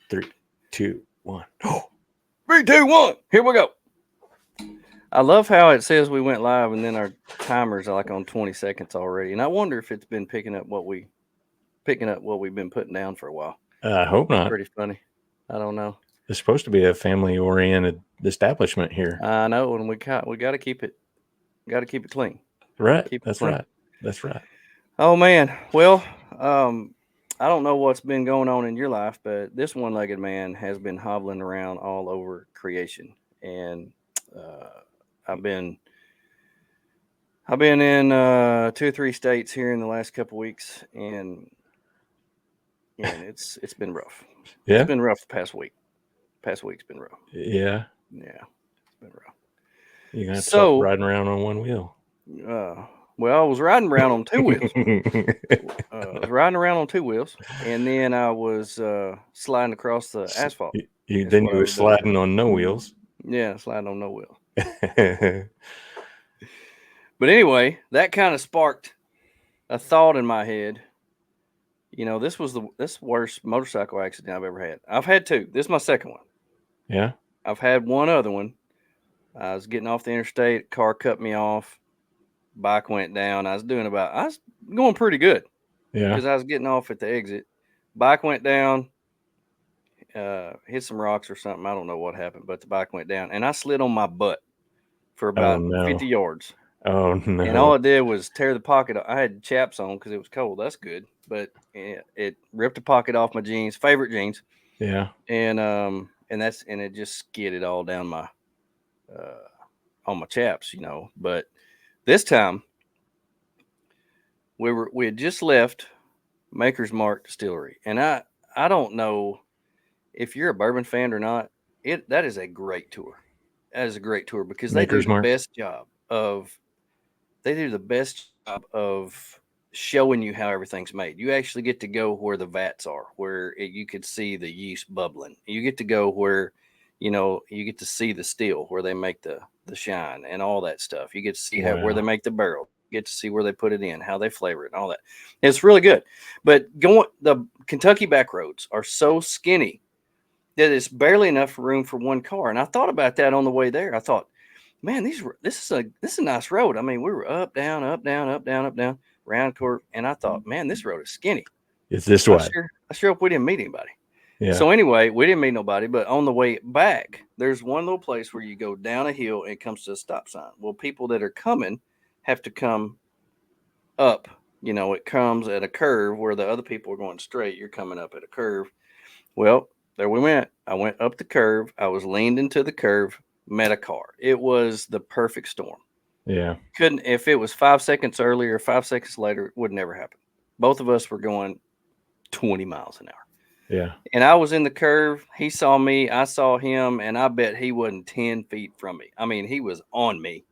3, 2, 1. Oh, 3, 2, 1. Here we go. I love how it says we went live and then our timers are like on 20 seconds already. And I wonder if it's been picking up what we've been putting down for a while. I hope That's not. pretty funny. I don't know. It's supposed to be a family-oriented establishment here. I know, and we got to keep it clean. Right. Keep it That's clean. right. That's right. Oh man. Well, I don't know what's been going on in your life, but this one-legged man has been hobbling around all over creation, and I've been in 2 or 3 states here in the last couple weeks, and it's been rough. It's Yeah. been rough the past week. Past week's been rough. Yeah. Yeah, it's been rough. You're gonna have to stop So, riding around on one wheel. well, I was riding around on 2 wheels. I was riding around on 2 wheels, and then I was sliding across the asphalt. Then you were sliding on no wheels. Yeah, sliding on no wheels. But anyway, that kind of sparked a thought in my head. You know, this was the worst motorcycle accident I've ever had. I've had 2. This is my second one. Yeah. I've had one other one. I was getting off the interstate, car cut me off, bike went down. I was going pretty good. Yeah. Because I was getting off at the exit. Bike went down, hit some rocks or something. I don't know what happened, but the bike went down, and I slid on my butt for about 50 yards. Oh no! And all it did was tear the pocket. I had chaps on because it was cold. That's good, but it ripped the pocket off my jeans, favorite jeans. Yeah. And it just skidded all down my on my chaps, you know. But this time we had just left Maker's Mark Distillery, and I don't know if you're a bourbon fan or not. That is a great tour. That is a great tour because they do the best job of showing you how everything's made. You actually get to go where the vats are, where you could see the yeast bubbling. You get to go where, you get to see the still where they make the shine and all that stuff. You get to see where they make the barrel. You get to see where they put it in, how they flavor it, and all that. It's really good. But the Kentucky back roads are so skinny that it's barely enough room for one car. And I thought about that on the way there. I thought, man, this is a nice road. I mean, we were up, down, up, down, up, down, up, down, round court, and I thought, man, this road is skinny. It's this way. I sure hope we didn't meet anybody. Yeah. So anyway, we didn't meet nobody, but on the way back, there's one little place where you go down a hill and it comes to a stop sign. Well, people that are coming have to come up. You know, it comes at a curve where the other people are going straight. You're coming up at a curve. Well, there we went. I went up the curve. I was leaned into the curve, met a car. It was the perfect storm. Yeah. If it was 5 seconds earlier, 5 seconds later, it would never happen. Both of us were going 20 miles an hour. Yeah. And I was in the curve. He saw me. I saw him. And I bet he wasn't 10 feet from me. I mean, he was on me.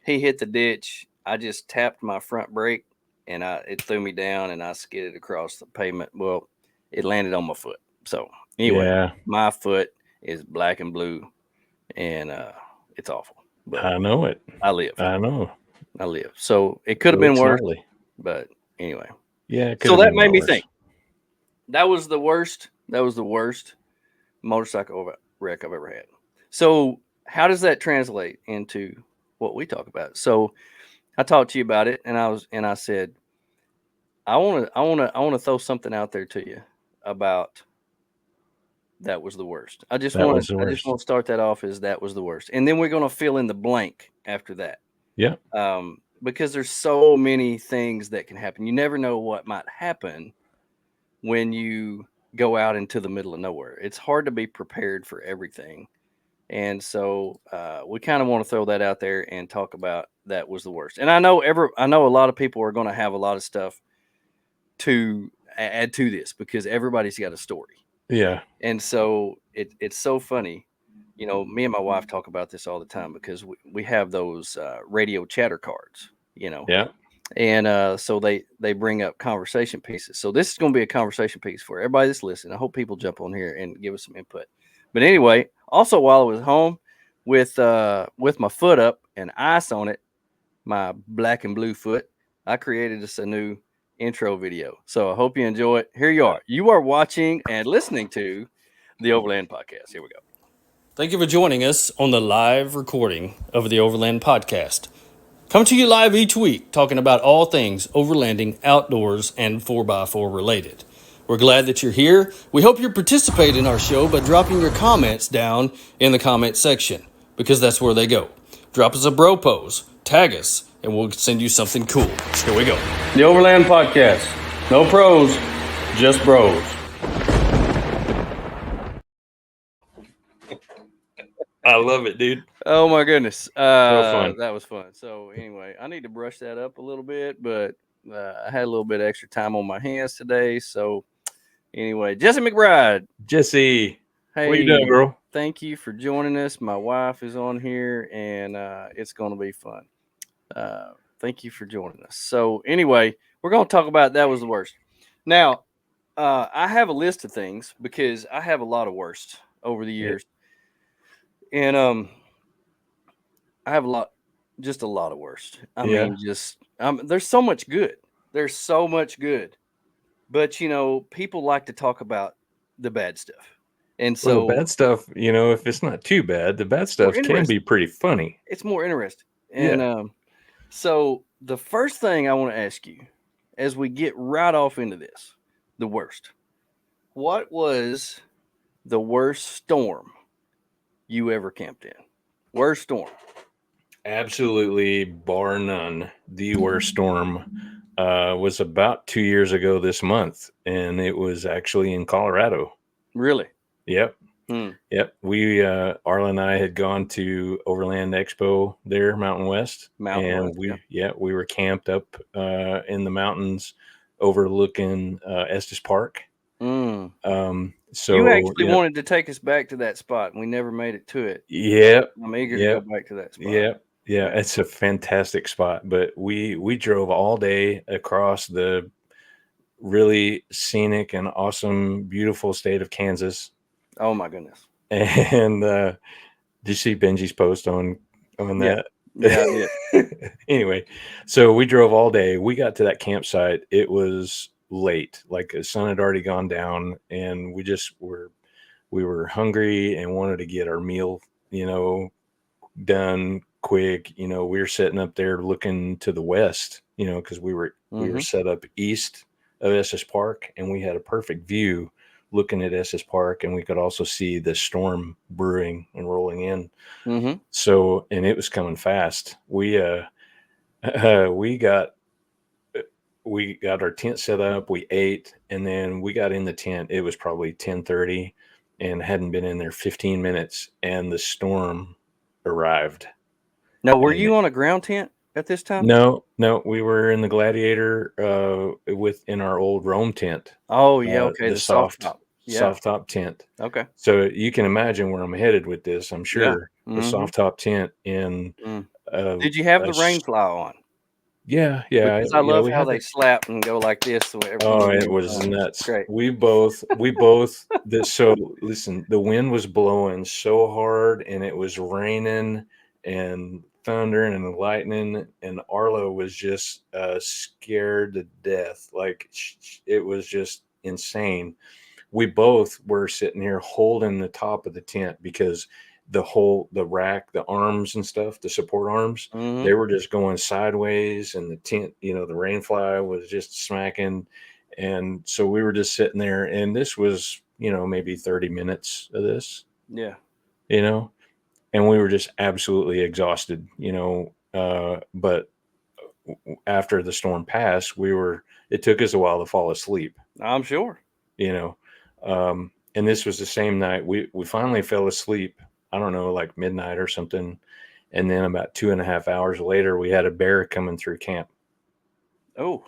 He hit the ditch. I just tapped my front brake and it threw me down and I skidded across the pavement. Well, it landed on my foot. So anyway, my foot is black and blue and it's awful. But I know it. I live. I know. I live. So it could have been worse. But anyway. Yeah. So that made me think. That was the worst. That was the worst motorcycle wreck I've ever had. So how does that translate into what we talk about? So I talked to you about it, and I said, I want to throw something out there to you about that was the worst. I just want to start that off as that was the worst, and then we're going to fill in the blank after that. Yeah. Because there's so many things that can happen. You never know what might happen when you go out into the middle of nowhere. It's hard to be prepared for everything. And so we kind of want to throw that out there and talk about that was the worst. And I know a lot of people are going to have a lot of stuff to add to this because everybody's got a story. Yeah. And so it's so funny. You know, me and my wife talk about this all the time because we have those radio chatter cards, you know. Yeah. And so they bring up conversation pieces. So this is going to be a conversation piece for everybody that's listening. I hope people jump on here and give us some input. But anyway, also while I was home with my foot up and ice on it, my black and blue foot, I created us a new intro video. So I hope you enjoy it. Here you are. You are watching and listening to The Overland Podcast. Here we go. Thank you for joining us on the live recording of the Overland Podcast. Coming to you live each week, talking about all things overlanding, outdoors, and 4x4 related. We're glad that you're here. We hope you participate in our show by dropping your comments down in the comment section, because that's where they go. Drop us a bro pose, tag us, and we'll send you something cool. Here we go. The Overland Podcast. No pros, just bros. I love it, dude. Oh my goodness. fun. That was fun. So anyway, I need to brush that up a little bit, but I had a little bit extra time on my hands today. So anyway, Jesse McBride. Jesse, Hey, what you doing, girl? Thank you for joining us. My wife is on here, and it's going to be fun. Thank you for joining us. So anyway, we're going to talk about that was the worst. Now, I have a list of things because I have a lot of worst over the years. And I have a lot of worst. I mean, there's so much good. There's so much good. But, people like to talk about the bad stuff. And so the bad stuff, if it's not too bad, the bad stuff can be pretty funny. It's more interesting. And so the first thing I want to ask you as we get right off into this, the worst. What was the worst storm you ever camped in? Worst storm. Absolutely, bar none, the worst storm was about 2 years ago this month, and it was actually in Colorado. Really? Yep. Yep. We, Arla and I had gone to Overland Expo there, Mountain West. We were camped up in the mountains overlooking Estes Park. So you actually wanted to take us back to that spot, and we never made it to it. Yeah. I'm eager to go back to that spot. Yeah, it's a fantastic spot. But we drove all day across the really scenic and awesome, beautiful state of Kansas. Oh my goodness! And did you see Benji's post on that? Yeah, I did. Anyway, so we drove all day. We got to that campsite. It was late, like the sun had already gone down, and we were hungry and wanted to get our meal, done quick. We were sitting up there looking to the west, because we were set up east of Estes Park, and we had a perfect view looking at Estes Park, and we could also see the storm brewing and rolling in. So, and it was coming fast. We got our tent set up, we ate, and then we got in the tent. It was probably 10:30 and hadn't been in there 15 minutes, and the storm arrived. Now, were you on a ground tent at this time? No, we were in the Gladiator in our old Rome tent. Oh, yeah, okay. The soft top tent. Okay. So you can imagine where I'm headed with this, I'm sure. The soft top tent in did you have the rain fly on? Yeah. Because I love how they slap and go like this. It was nuts. Great. We both so listen, the wind was blowing so hard, and it was raining and thundering and lightning, and Arlo was just scared to death. Like, it was just insane. We both were sitting here holding the top of the tent because the rack, the arms and stuff, the support arms, they were just going sideways, and the tent, the rainfly was just smacking. And so we were just sitting there, and this was, maybe 30 minutes of this. Yeah. And we were just absolutely exhausted, but after the storm passed, it took us a while to fall asleep. I'm sure. And this was the same night we finally fell asleep, I don't know, like midnight or something. And then about 2.5 hours later, we had a bear coming through camp. Oh,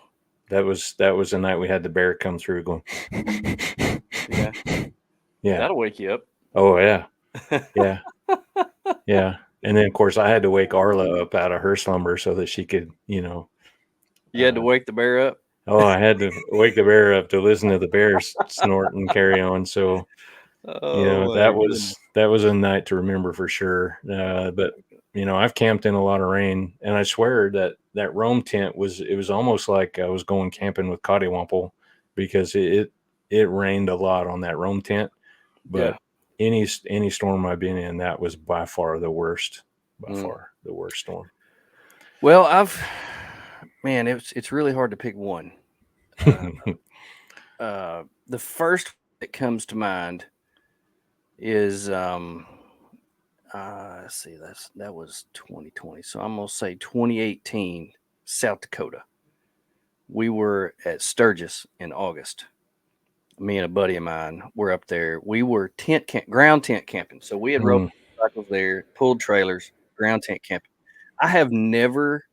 that was the night we had the bear come through going. Yeah. That'll wake you up. Oh yeah. Yeah. Yeah. And then of course I had to wake Arla up out of her slumber so that she could, You had to wake the bear up? Oh, I had to wake the bear up to listen to the bears snort and carry on. So, that was a night to remember for sure. But I've camped in a lot of rain, and I swear that Rome tent it was almost like I was going camping with Cottywomple, because it rained a lot on that Rome tent. But any storm I've been in, that was by far the worst. By Mm. far the worst storm. Well, it's really hard to pick one. The first that comes to mind is let's see, that was 2020. So I'm gonna say 2018, South Dakota. We were at Sturgis in August. Me and a buddy of mine were up there. We were ground tent camping. So we had rode Mm, cycles there, pulled trailers, ground tent camping. I have never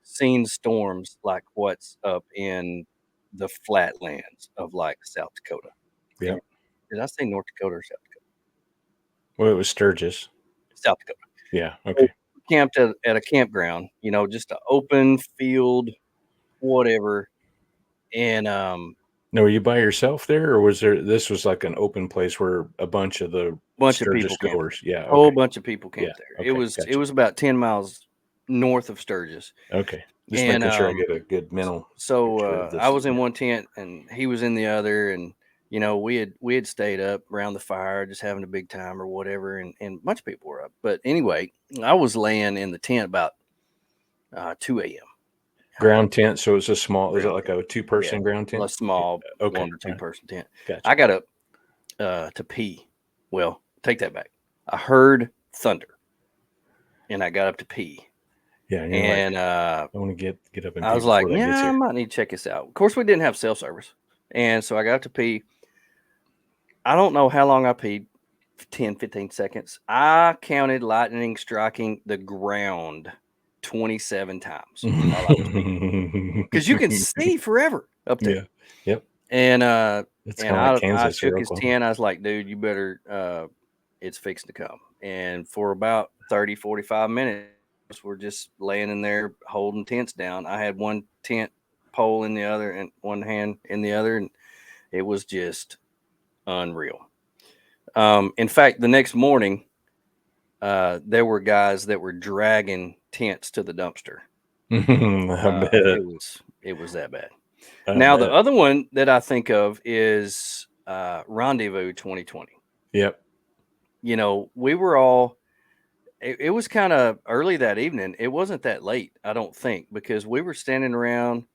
seen storms like what's up in the flatlands of like South Dakota. yeah. And did I say North Dakota or South Dakota? Well, it was Sturgis. South Dakota. Yeah. So Okay. we camped at a campground, just an open field, whatever. And No, were you by yourself there, or this was like an open place where a bunch of the bunch of people Sturgis camped. goers? Yeah. A whole Okay. bunch of people Yeah. camped there. Okay. It Gotcha. was about 10 miles north of Sturgis. Okay. Just And making sure I get a good mental so picture of this. I was in one tent and he was in the other, and we had stayed up around the fire just having a big time or whatever, and a bunch of people were up. But anyway, I was laying in the tent about 2 a.m. ground tent. So it's a small. Is it Ground like a 2-person ground tent? a small Okay. 1 or 2 person tent. Gotcha. I got up to pee. Well, take that back. I heard thunder, and I got up to pee. Yeah. And, And I want to get up and pee I was like, before that gets yeah, I here. might need to check this out. Of course, we didn't have cell service. And so I got up to pee. I don't know how long I peed, 10, 15 seconds. I counted lightning striking the ground 27 times while I was peeing. Because you can see forever up there. Yeah. Yep. And It's kind of like I Kansas or shook his Oklahoma. tent. I was like, dude, you better, it's fixing to come. And for about 30, 45 minutes, we're just laying in there holding tents down. I had one tent pole in the other and one hand in the other, and it was just unreal. In fact, the next morning, there were guys that were dragging tents to the dumpster. I bet. It was that bad. I Now, the bet. other one that I think of is Rendezvous 2020. Yep. We were all, it was kind of early that evening. It wasn't that late, I don't think, because we were standing around.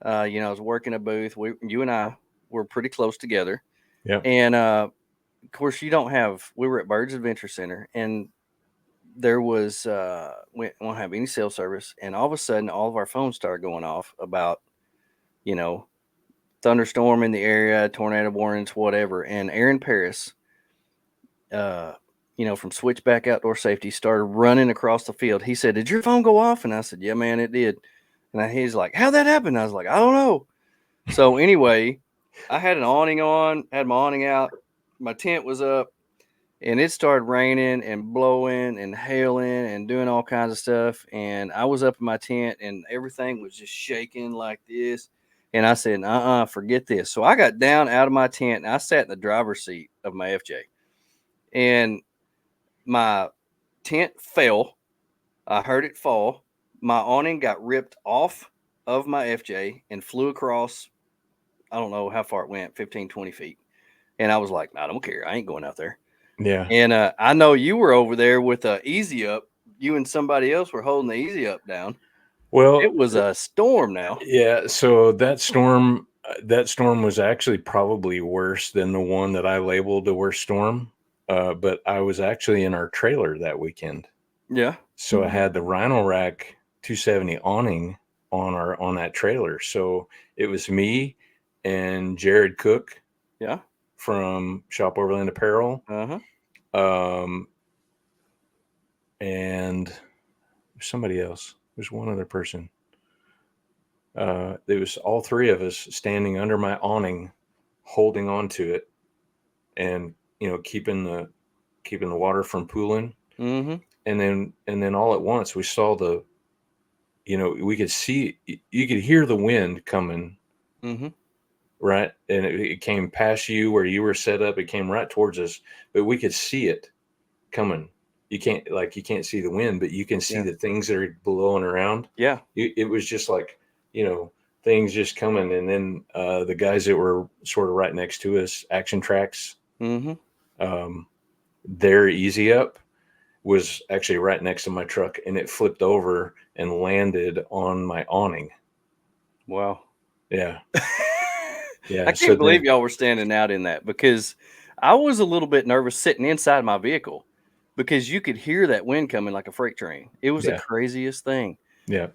I was working a booth. You and I were pretty close together. Yep. And of course, we were at Birds Adventure Center, and there was, we won't have any cell service. And all of a sudden, all of our phones started going off about, thunderstorm in the area, tornado warnings, whatever. And Aaron Paris, from Switchback Outdoor Safety, started running across the field. He said, "Did your phone go off?" And I said, "Yeah, man, it did." And he's like, "How'd that happen?" I was like, "I don't know." So anyway, I had an awning on, had my awning out, my tent was up, and it started raining and blowing and hailing and doing all kinds of stuff. And I was up in my tent, and everything was just shaking like this. And I said, forget this. So I got down out of my tent, and I sat in the driver's seat of my FJ. And my tent fell. I heard it fall. My awning got ripped off of my FJ and flew across, I don't know how far it went, 15, 20 feet. And I was like, I don't care. I ain't going out there. Yeah. And I know you were over there with a Easy Up. You and somebody else were holding the Easy Up down. Well, It was a storm now. yeah. So that storm was actually probably worse than the one that I labeled the worst storm. But I was actually in our trailer that weekend. Yeah. So I had the Rhino Rack 270 awning on that trailer. So it was me and Jared Cook. Yeah. From Shop Overland Apparel. And somebody else. There's one other person. There was all three of us standing under my awning, holding on to it, and keeping the water from pooling. Mm-hmm. And then all at once we saw we could see, you could hear the wind coming. Mm-hmm. Right. And it came past you where you were set up. It came right towards us, but we could see it coming. You can't see the wind, but you can see the things that are blowing around. Yeah. It was just like, things just coming. And then the guys that were sort of right next to us, Action Tracks, mm-hmm. their easy up was actually right next to my truck, and it flipped over and landed on my awning. Wow. Yeah. Yeah. I So can't believe then, y'all were standing out in that, because I was a little bit nervous sitting inside my vehicle because you could hear that wind coming like a freight train. It was the yeah. craziest thing. Yeah.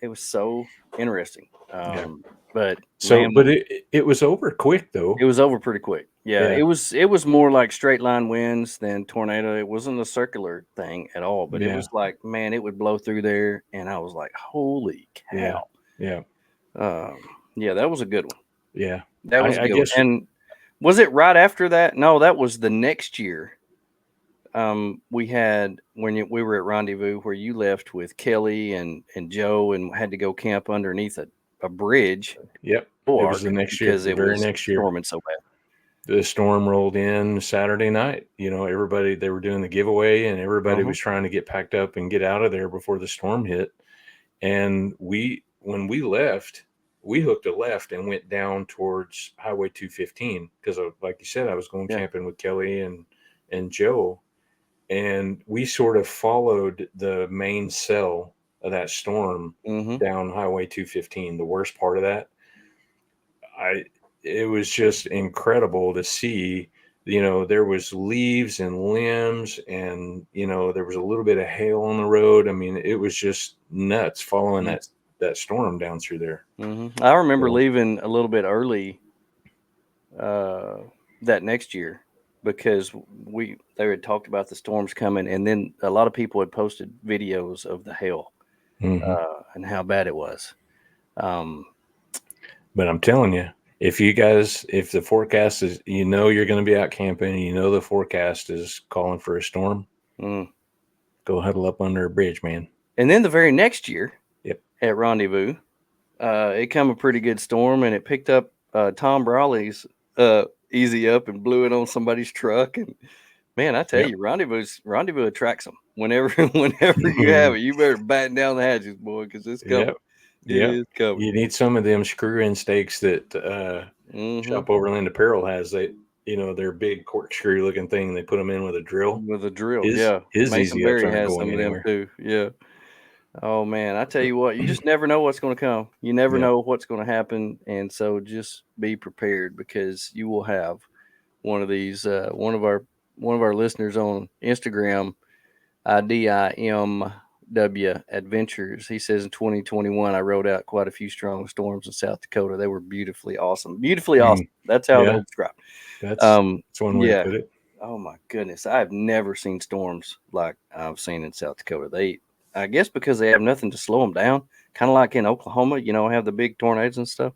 It was so interesting. Yeah. But So, man, but it was over quick though. it was over pretty quick. Yeah, Yeah. it was more like straight line winds than tornado. It wasn't a circular thing at all, but it Yeah. was like, man, it would blow through there, and I was like, holy Yeah. cow. Yeah. Yeah, that was a good one. Yeah. That was a I good one. guess. And was it right after that? No, that was the next year. We had we were at Rendezvous, where you left with Kelly and Joe and had to go camp underneath a bridge, Yep. It was arc, the next year, because the it very was next year. storming so bad. The storm rolled in Saturday night. Everybody, they were doing the giveaway, and everybody Uh-huh. was trying to get packed up and get out of there before the storm hit. And when we left, we hooked a left and went down towards Highway 215 because, like you said, I was going Yeah. camping with Kelly and Joe, and we sort of followed the main cell of that storm Mm-hmm. down Highway 215. The worst part of that, I it was just incredible to see. There was leaves and limbs, and there was a little bit of hail on the road. I mean, it was just nuts following that storm down through there. Mm-hmm. I remember So, leaving a little bit early that next year, because they had talked about the storms coming, and then a lot of people had posted videos of the hail mhm. and how bad it was. Um, But I'm telling you, if the forecast is, you're going to be out camping, the forecast is calling for a storm, mm. go huddle up under a bridge, man. And then the very next year, Yep. at Rendezvous, it come a pretty good storm, and it picked up Tom Brawley's easy up and blew it on somebody's truck. And man, I tell Yep. you, Rendezvous attracts them. Whenever you have it, you better batten down the hatches, boy, because it's coming. Yep. It Yep. is coming. You need some of them screw-in stakes that Mm-hmm. Shop Overland Apparel has. They're big corkscrew looking thing. They put them in with a drill. With a drill, His yeah. his easy ups Masonberry aren't has going some of them anywhere. too. Yeah. Oh man, I tell you what, you just never know what's going to come. You never Yep. know what's going to happen, and so just be prepared, because you will have one of these. One of our listeners on Instagram, DIMW Adventures. He says in 2021, I rode out quite a few strong storms in South Dakota. They were beautifully awesome. Beautifully awesome. That's how Yeah. they'll describe. That's one way Yeah. to put it. Oh my goodness, I've never seen storms like I've seen in South Dakota. I guess because they have nothing to slow them down, kind of like in Oklahoma, have the big tornadoes and stuff.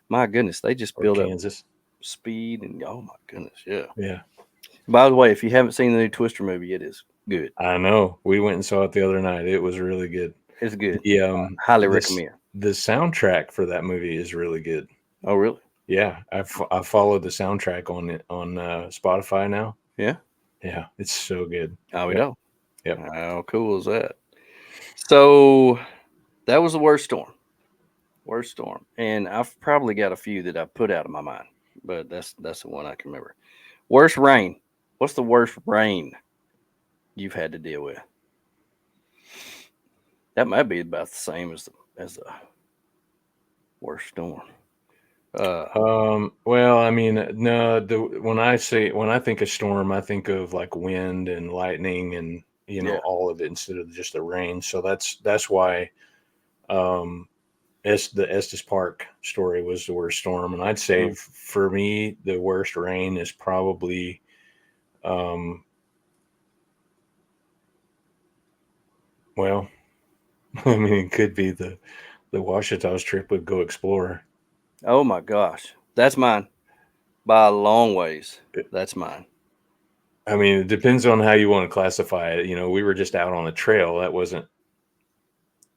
My goodness, they just Or build up Kansas. speed, and oh my goodness, yeah. Yeah. By the way, if you haven't seen the new Twister movie, it is good. I know. We went and saw it the other night. It was really good. It's good. The Highly recommend. the soundtrack for that movie is really good. Oh, really? Yeah, I followed the soundtrack on Spotify now. Yeah. Yeah, it's so good. Oh, we Yep. know. Yep. How cool is that? So that was the worst storm. Worst storm. And I've probably got a few that I've put out of my mind, but that's the one I can remember. Worst rain. What's the worst rain you've had to deal with? That might be about the same as the worst storm. Well, I mean, no, when I think of storm, I think of like wind and lightning and Yeah. all of it instead of just the rain. So that's why the Estes Park story was the worst storm. And I'd say for me, the worst rain is probably well, I mean, it could be the Ouachita's trip with Go Explorer. Oh my gosh. That's mine. By a long ways. That's mine. I mean, it depends on how you want to classify it. We were just out on the trail. That wasn't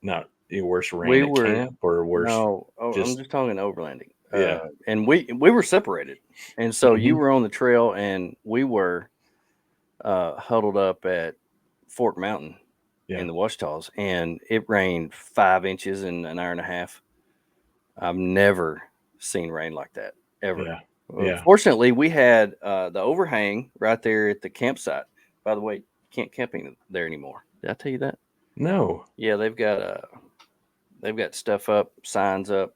not the worst rain at camp or worse. No, I'm just talking overlanding. Yeah. And we were separated. And so you Mhm. were on the trail, and we were huddled up at Fork Mountain in the Ouachitas, and it rained 5 inches in an hour and a half. I've never seen rain like that, ever. Yeah. Yeah. Fortunately, we had the overhang right there at the campsite. By the way, you can't camping there anymore. Did I tell you that? No. Yeah, they've got stuff up, signs up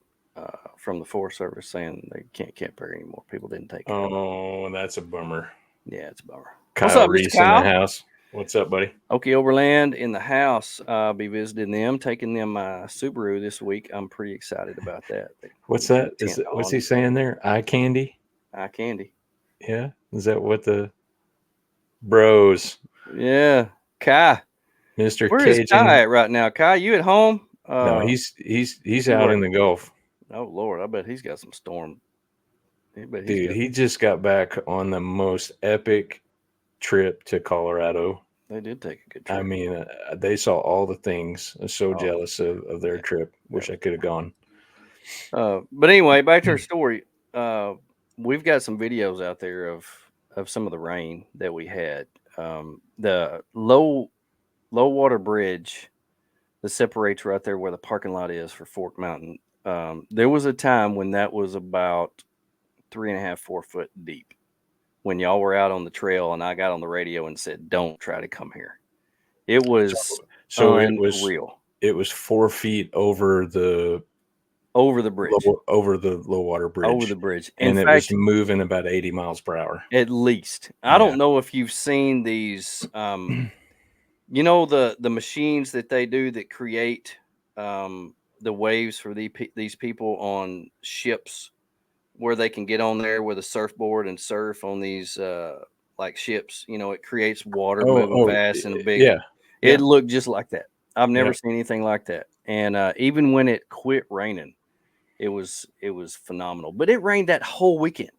from the Forest Service saying they can't camp there anymore. People didn't take it. Oh, that's a bummer. Yeah, it's a bummer. What's Kyle up, Mr. Reese in the Kyle? house. What's up, buddy? Okie Overland in the house. I'll be visiting them, taking them my Subaru this week. I'm pretty excited about that. What's Got that? a tent What's on. he saying there? Eye candy? Eye candy. Yeah. Is that what the bros? Yeah. Kai. Mr. Where is Cajun? Kai at right now? Kai, you at home? No, he's you out are- in the Gulf. Oh Lord, I bet he's got some storm. Dude, he just got back on the most epic trip to Colorado. They did take a good trip. I mean, they saw all the things. I'm so Oh. jealous of their trip. Wish I could have gone. But anyway, back to our story. We've got some videos out there of some of the rain that we had. The low water bridge that separates right there where the parking lot is for Fork Mountain. There was a time when that was about 3.5, 4 foot deep. When y'all were out on the trail and I got on the radio and said, "Don't try to come here." It was unreal. It was 4 feet over the bridge. over the low water bridge. Over the bridge. And it was moving about 80 miles per hour. At least. I don't know if you've seen these you know the machines that they do that create the waves for these people on ships where they can get on there with a surfboard and surf on these like ships. You know, it creates water moving fast and a big. Yeah. It looked just like that. I've never seen anything like that. And even when it quit raining, it was phenomenal. But it rained that whole weekend.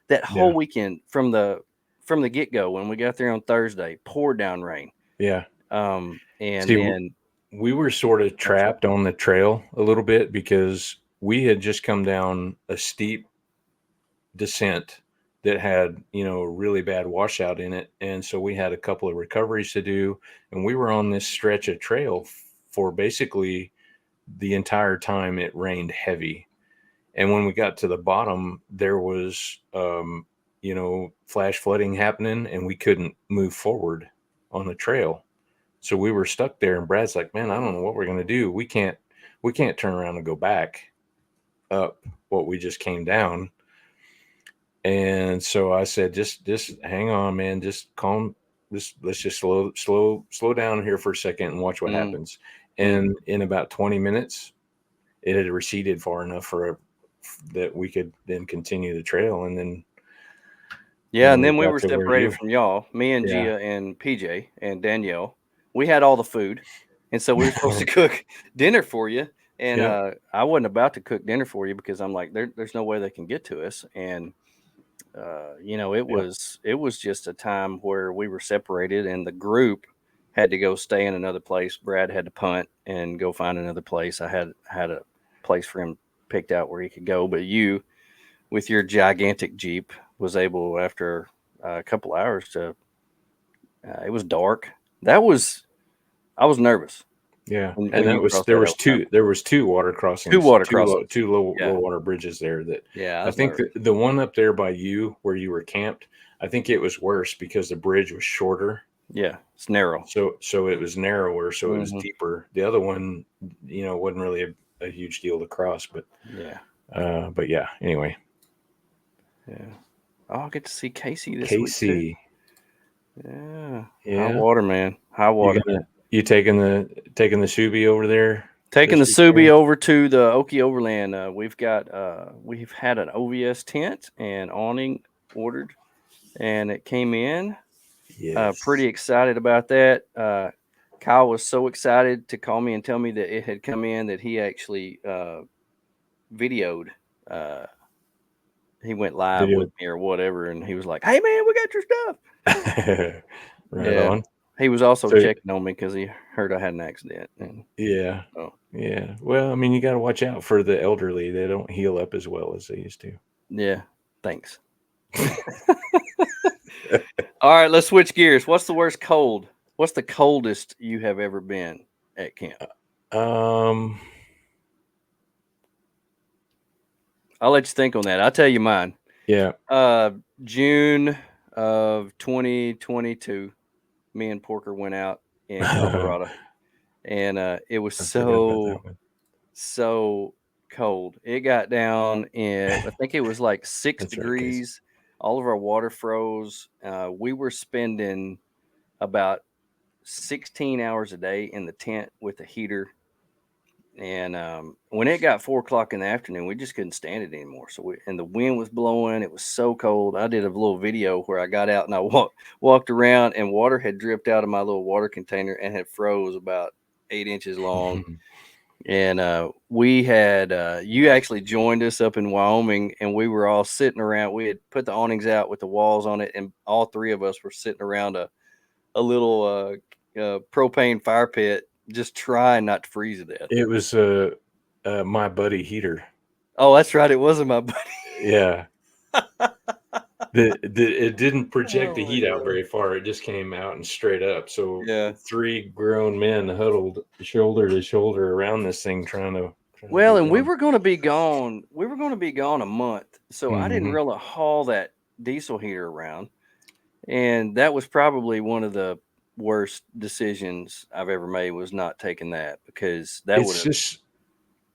That whole weekend from the get-go when we got there on Thursday, poured down rain. Yeah. And then we were sort of trapped on the trail a little bit because we had just come down a steep descent that had, a really bad washout in it. And so we had a couple of recoveries to do. And we were on this stretch of trail for basically the entire time it rained heavy. And when we got to the bottom, there was, flash flooding happening and we couldn't move forward on the trail. So we were stuck there and Brad's like, man, I don't know what we're going to do. We can't turn around and go back up what we just came down. And so I said, just hang on, man, just calm. Let's just slow down here for a second and watch what happens. And in about 20 minutes, it had receded far enough that we could then continue the trail. And then, and then we were separated from y'all, me and Gia and PJ and Danielle. We had all the food. And so we were supposed to cook dinner for you. And I wasn't about to cook dinner for you because I'm like, there's no way they can get to us. And, it was just a time where we were separated and the group had to go stay in another place. Brad had to punt and go find another place. I had a place for him picked out where he could go. But you, with your gigantic Jeep, was able after a couple hours to. It was dark. I was nervous. Yeah, and there was two water crossings. Two low water bridges there. I think the one up there by you where you were camped, I think it was worse because the bridge was shorter. Yeah, it's narrow. So it was narrower, so it was deeper. The other one, wasn't really a huge deal to cross, but anyway. Yeah. Oh, I'll get to see Casey this week too. Yeah. High water, man. High water. You taking the Subi over there? Taking the Subi over to the Okie Overland. We've had an OVS tent and awning ordered, and it came in. Yes. Pretty excited about that. Kyle was so excited to call me and tell me that it had come in that he actually videoed. He went live with me or whatever, and he was like, "Hey man, we got your stuff." Right on. He was also checking on me because he heard I had an accident. Yeah. Well, I mean, you got to watch out for the elderly. They don't heal up as well as they used to. Yeah. Thanks. All right, let's switch gears. What's the worst cold? What's the coldest you have ever been at camp? I'll let you think on that. I'll tell you mine. Yeah. June of 2022. me and Porker went out in Colorado, and it was I forgot about that one. so cold. It got down in, I think it was like 6 That's right, Casey. degrees. All of our water froze. We were spending about 16 hours a day in the tent with the heater. And when it got 4 o'clock in the afternoon, we just couldn't stand it anymore. And the wind was blowing. It was so cold. I did a little video where I got out and I walked around, and water had dripped out of my little water container and had froze about 8 inches long. And we had, you actually joined us up in Wyoming, and we were all sitting around. We had put the awnings out with the walls on it, and all three of us were sitting around a little propane fire pit, just trying not to freeze to death. It was my buddy heater. Oh, that's right. It wasn't my buddy. Yeah. It didn't project the Oh, my heat out God. very far. It just came out and straight up. So Yeah. 3 grown men huddled shoulder to shoulder around this thing trying to Well, get and we going. were going to be gone. We were going to be gone a month. So I didn't Mhm. really haul that diesel heater around. And that was probably one of the worst decisions I've ever made, was not taking that, because that would It's have. just,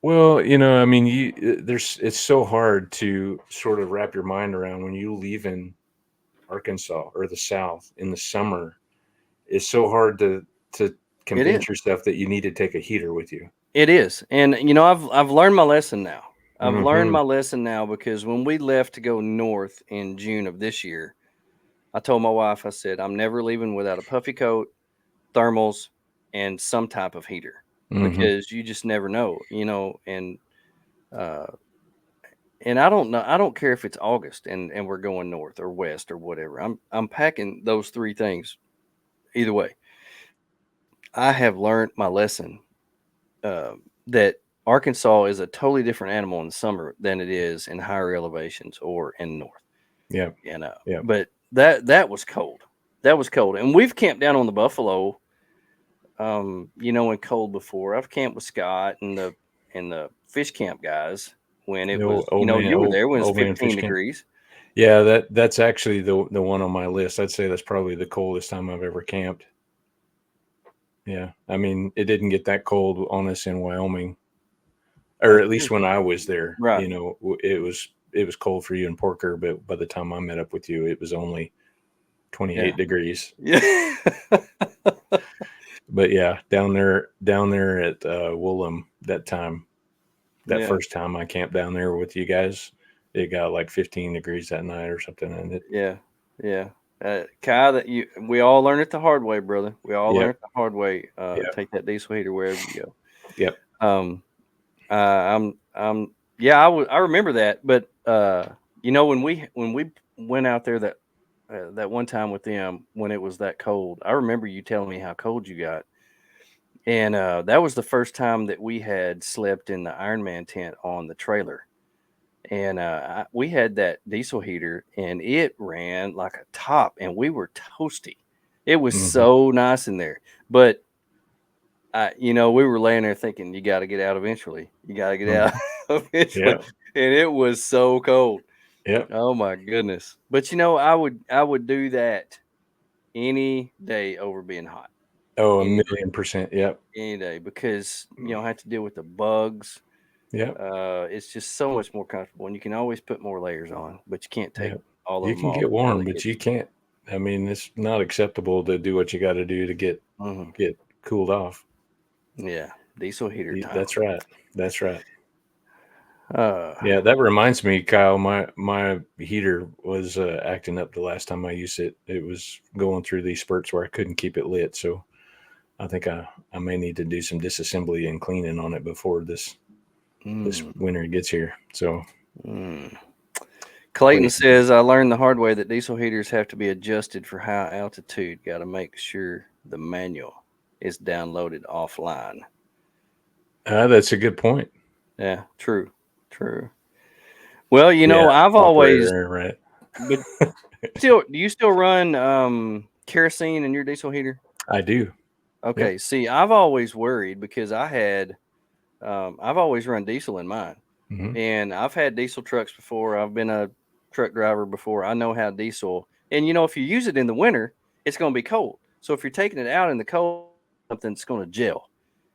well, you know, I mean, it's so hard to sort of wrap your mind around when you leave in Arkansas or the South in the summer. It's so hard to convince yourself that you need to take a heater with you. It is. And I've learned my lesson now. I've learned Mhm. my lesson now, because when we left to go north in June of this year, I told my wife, I said, I'm never leaving without a puffy coat, thermals, and some type of heater, Mhm. because you just never know, uh, and I don't know. I don't care if it's August and we're going north or west or whatever. I'm packing those three things either way. I have learned my lesson, that Arkansas is a totally different animal in the summer than it is in higher elevations or in north. Yeah. Yeah. But that was cold. That was cold, and we've camped down on the Buffalo, in cold before. I've camped with Scott and the fish camp guys when it The was, old man, you were there when it was old man 15 fish camp. degrees. Yeah, that's actually the one on my list. I'd say that's probably the coldest time I've ever camped. Yeah, I mean, it didn't get that cold on us in Wyoming, or at least when I was there. Right. You know, it was cold for you and Porker, but by the time I met up with you, it was only 28 degrees. Yeah. But yeah, down there at Woolham that time, that first time I camped down there with you guys, it got like 15 degrees that night or something, and it. Yeah. Kai, we all learn it the hard way, brother. We all learn Yep. it the hard way. Yep. Take that diesel heater wherever you go. Yep. I remember that, but when we went out there that one time with them when it was that cold, I remember you telling me how cold you got, and that was the first time that we had slept in the Ironman tent on the trailer. And we had that diesel heater, and it ran like a top, and we were toasty. It was so nice in there. But, we were laying there thinking, you got to get out eventually. You got to get out eventually. Yep. And it was so cold. Yep. Oh, my goodness. But, I would do that any day over being hot. Oh, 1,000,000%. Yep. Any day, because you don't have to deal with the bugs. Yep. It's just so much more comfortable, and you can always put more layers on, but you can't take all of You them can off. get warm, but you can't. I mean, it's not acceptable to do what you got to do to get cooled off. Yeah, diesel heater time. That's right. That's right. Yeah, that reminds me, Kyle. My heater was acting up the last time I used it. It was going through these spurts where I couldn't keep it lit. So I think I may need to do some disassembly and cleaning on it before this winter gets here. So Clayton says, I learned the hard way that diesel heaters have to be adjusted for high altitude. Got to make sure the manual is downloaded offline. That's a good point. Yeah, true. Well, I've always right. But do you still run kerosene in your diesel heater? I do. Okay. Yep. See, I've always worried, because I've always run diesel in mine, and I've had diesel trucks before. I've been a truck driver before. I know how diesel, and if you use it in the winter, it's going to be cold. So if you're taking it out in the cold, something that's going to gel.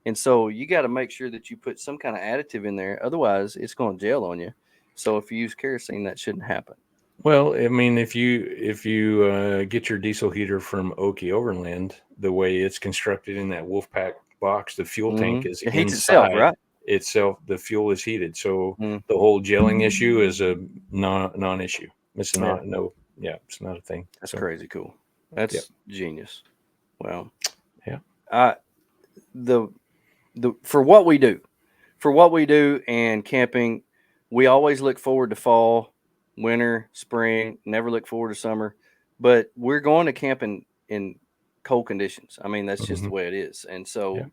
And so you got to make sure that you put some kind of additive in there. Otherwise, it's going to gel on you. So if you use kerosene, that shouldn't happen. Well, I mean, if you get your diesel heater from Okie Overland, the way it's constructed in that Wolfpack box, the fuel tank is It heats itself, inside right? itself. The fuel is heated, so Mm. the whole gelling issue is a non-issue. It's Yeah. not no, yeah, it's not a thing. That's So crazy cool. That's genius. Well, yeah, the for what we do and camping, we always look forward to fall, winter, spring, never look forward to summer, but we're going to camp in cold conditions. I mean, that's just the Mhm. way it is. And Yeah.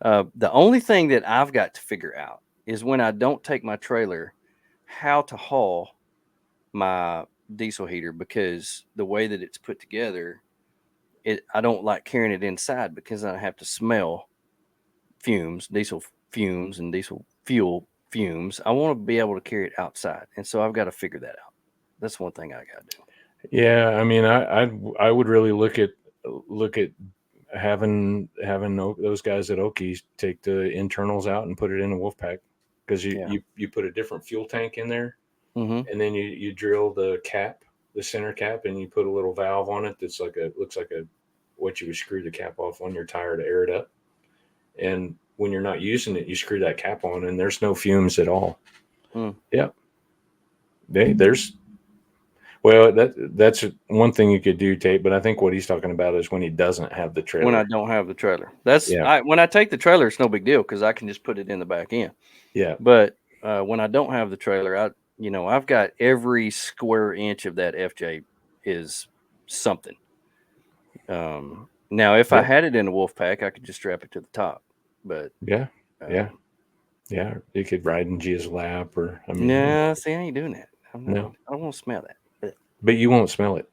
so the only thing that I've got to figure out is when I don't take my trailer, how to haul my diesel heater, because the way that it's put together, I don't like carrying it inside because I have to smell diesel fumes and diesel fuel fumes. I want to be able to carry it outside. And so I've got to figure that out. That's one thing I got to do. Yeah, I mean, I would really look at having those guys at Okies take the internals out and put it in a Wolfpack, because you, Yeah. you put a different fuel tank in there, Mm-hmm. and then you drill the cap, the center cap, and you put a little valve on it that's looks like a what you would screw the cap off on your tire to air it up. And when you're not using it, you screw that cap on, and there's no fumes at all. Mm. Yep. There's Well, that's one thing you could do, Tate. But I think what he's talking about is when he doesn't have the When I trailer. don't have the trailer. Yeah, When I take the trailer, it's no big deal because I can just put it in the back end. yeah, But when I don't have the trailer, I've got every square inch of that FJ is something. Now, if I yeah, had it in a wolf pack, I could just strap it to the top. But yeah, yeah, um, yeah. You could ride in Gia's lap, or I mean, no, see, I ain't doing that. no, I don't want to smell that. But but you won't smell it.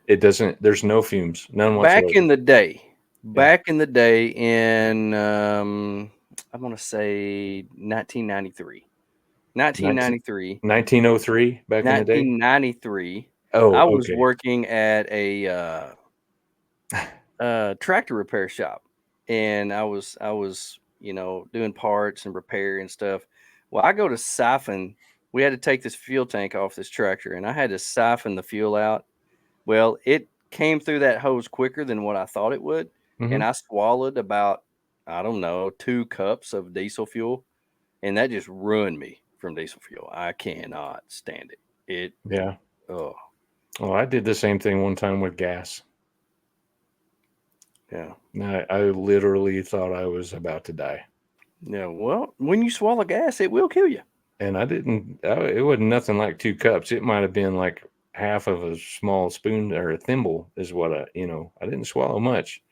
It doesn't. There's no fumes, none back whatsoever. in the day, Yeah, in I'm gonna say 1993. 19, 1993. 1903 back in the day. 1993. Oh, I was okay. working at a tractor repair shop, and I was doing parts and repair and stuff. Well, I go to siphon. We had to take this fuel tank off this tractor, and I had to siphon the fuel out. Well, it came through that hose quicker than what I thought it would, and Hmm. I swallowed about, I don't know, 2 cups of diesel fuel, and that just ruined me from diesel fuel. I cannot stand it. Yeah. Oh, Oh, I did the same thing one time with gas. yeah. I literally thought I was about to die. Yeah, well, when you swallow gas, it will kill you. And I didn't. It wasn't nothing like 2 cups. It might have been like half of a small spoon or a thimble is what I didn't swallow much.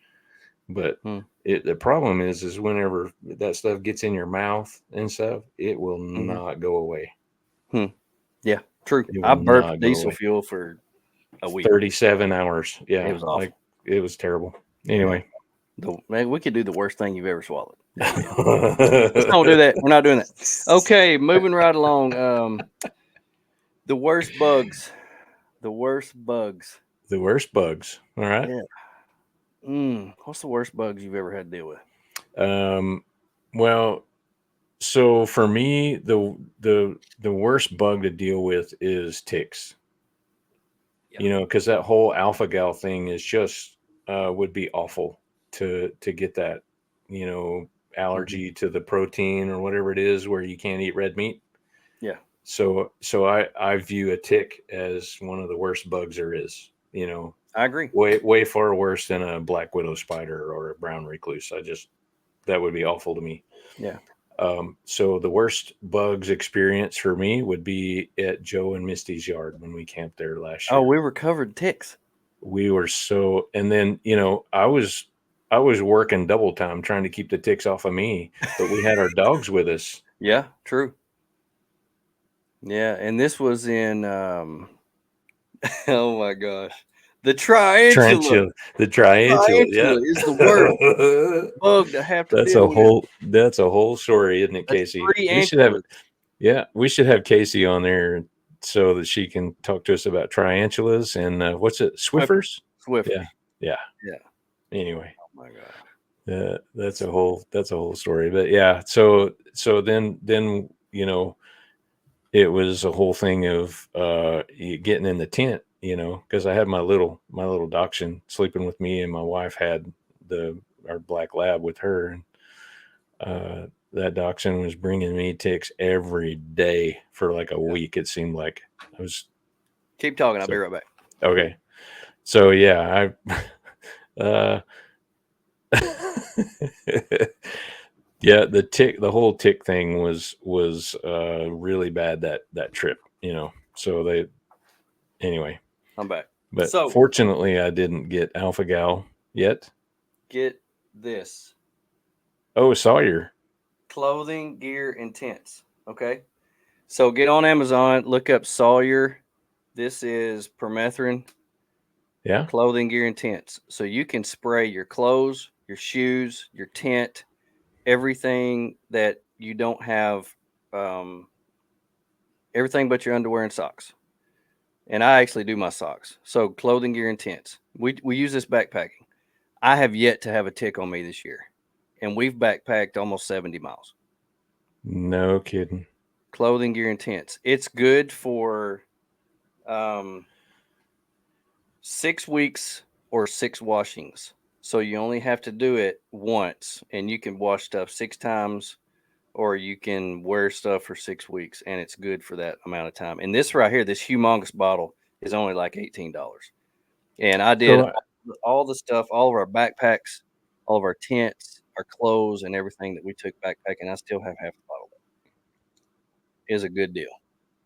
But Hmm. the problem is whenever that stuff gets in your mouth and stuff, it will Mhm. not go away. Yeah, true. It I will burped not go diesel away. fuel for a week. 37 hours. It Yeah, was awful. like it was terrible. Anyway. Man, we could do the worst thing you've ever swallowed. Let's don't do that. We're not doing that. Okay, moving right along. The worst bugs. The worst bugs. The worst bugs. All right. Yeah. What's the worst bugs you've ever had to deal with? Well, so for me, the worst bug to deal with is ticks. Yeah. Because that whole alpha gal thing is just would be awful to get that, allergy to the protein or whatever it is where you can't eat red meat. Yeah. So I view a tick as one of the worst bugs there is. I agree. Way far worse than a black widow spider or a brown recluse. That would be awful to me. Yeah. So the worst bugs experience for me would be at Joe and Misty's yard when we camped there last year. Oh, we were covered in ticks. We were and then, I was working double time trying to keep the ticks off of me, but we had our dogs with us. Yeah, true. Yeah, and this was in oh my gosh. The tarantula. The tarantula, yeah. Is the worst bug to have to That's deal with. that's a whole story, isn't it, That's Casey? 3 We should have antlers. we should have Casey on there so that she can talk to us about tarantulas and what's it, Swiffers? Swift. Yeah. Yeah. anyway, Oh my god. that's a whole story. But yeah, so then it was a whole thing of getting in the tent, because I had my little dachshund sleeping with me, and my wife had our black lab with her, and that dachshund was bringing me ticks every day for like a week. It seemed like I was Keep talking. I'll be so right back. okay. So yeah, I yeah, the whole tick thing was really bad that trip, So anyway, I'm back. but So fortunately I didn't get alpha gal yet. get this: Oh, Sawyer. clothing, gear, and tents. Okay. So get on Amazon, look up Sawyer. This is permethrin Yeah. clothing, gear, and tents. So you can spray your clothes, your shoes, your tent, everything that you don't have, um, everything but your underwear and socks. And I actually do my socks. So clothing, gear, and tents. We use this backpacking. I have yet to have a tick on me this year, and we've backpacked almost 70 miles. No kidding. Clothing, gear, and tents. It's good for um, 6 weeks or 6 washings. So you only have to do it once, and you can wash stuff 6 times, or you can wear stuff for 6 weeks, and it's good for that amount of time. And this right here, this humongous bottle, is only like $18. And I did So all the stuff, all of our backpacks, all of our tents, our clothes, and everything that we took backpacking. I still have half the bottle left. Is a good deal.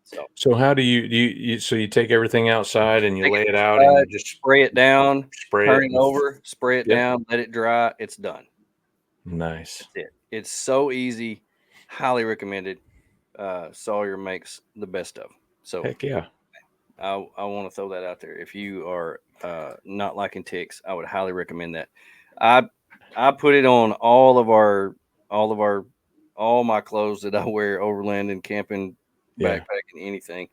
So so how do you so you take everything outside and you take lay it it out and outside, you just spray it down, spray turn it it and over, spray it yep. down, let it dry. It's done. Nice. That's it. It's so easy. Highly recommended. Sawyer makes the best of. So Heck yeah. I want to throw that out there. If you are not liking ticks, I would highly recommend that. I I put it on all of our all my clothes that I wear overland and camping, Yeah. backpacking, anything.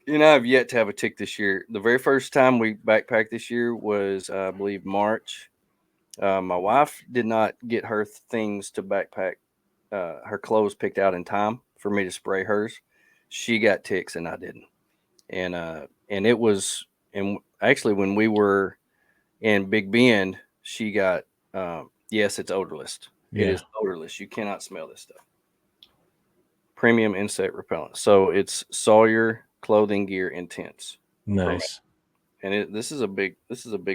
And I've yet to have a tick this year. The very first time we backpacked this year was, I believe, March. My wife did not get her things to backpack, her clothes picked out in time for me to spray hers. She got ticks and I didn't. And it was, and actually when we were in Big Bend, she got, yes, it's odorless. It Yeah. is odorless. You cannot smell this stuff. Premium insect repellent. So it's Sawyer clothing gear intense. Nice. And this is a big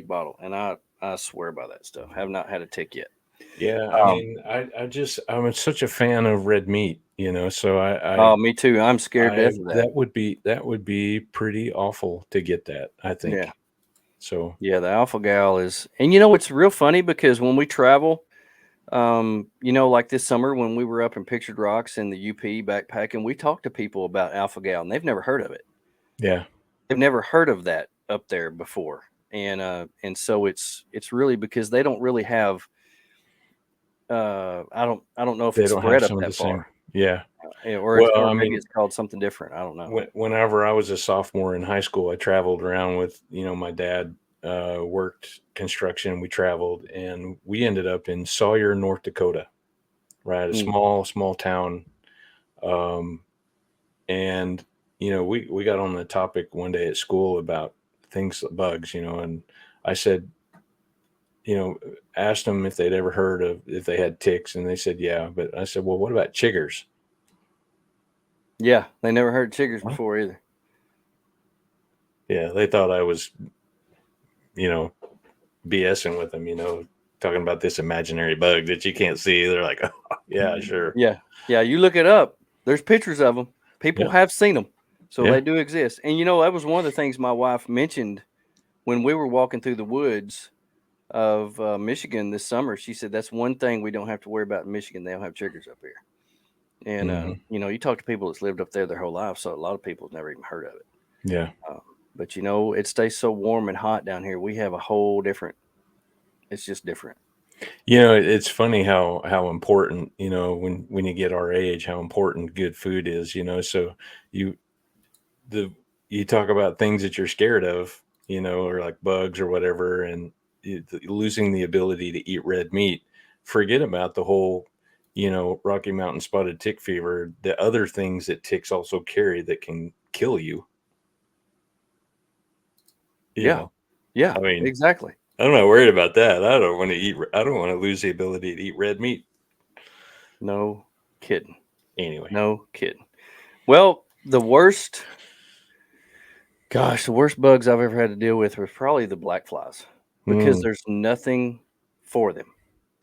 bottle, and I swear by that stuff. Have not had a tick yet. Yeah, I Um, mean, I'm such a fan of red meat, so oh, me too. I'm scared I death of that. that would be pretty awful to get that, I Yeah, think. So, yeah. The alpha gal is, and it's real funny because when we travel, like this summer when we were up in Pictured Rocks in the UP backpacking, we talked to people about alpha gal, and they've never heard of it. yeah, They've never heard of that up there before, and so it's really because they don't really have. I don't know if they it's don't have spread up some of the that same. far. Yeah. Or Well, I maybe mean, it's called something different. I don't know. whenever I was a sophomore in high school, I traveled around with, my dad worked construction. We traveled and we ended up in Sawyer, North Dakota, right? A Mm. small town. Um, and we got on the topic one day at school about things bugs, and I said, asked them if they'd ever heard of if they had ticks, and they said yeah. But I said, well, what about chiggers? Yeah, they never heard chiggers Huh? before either. Yeah, they thought I was BSing with them, talking about this imaginary bug that you can't see. They're like, oh, yeah, sure. Yeah, yeah. You look it up. There's pictures of them. People Yeah, have seen them, so yeah, they do exist. And that was one of the things my wife mentioned when we were walking through the woods of Michigan this summer. She said that's one thing we don't have to worry about in Michigan. They don't have chiggers up here. And hmm you talk to people that's lived up there their whole life, so a lot of people have never even heard of it. yeah. But it stays so warm and hot down here. We have a whole different. It's just different. It's funny how important, when you get our age, how important good food is. So you the you talk about things that you're scared of, or like bugs or whatever, and losing the ability to eat red meat, forget about the whole, Rocky Mountain spotted tick fever, the other things that ticks also carry that can kill you. Yeah. Yeah, I mean, exactly. I'm not worried about that. I don't want to lose the ability to eat red meat. No kidding. Anyway. No kidding. Well, the worst bugs I've ever had to deal with was probably the black flies, because Mm. there's nothing for them.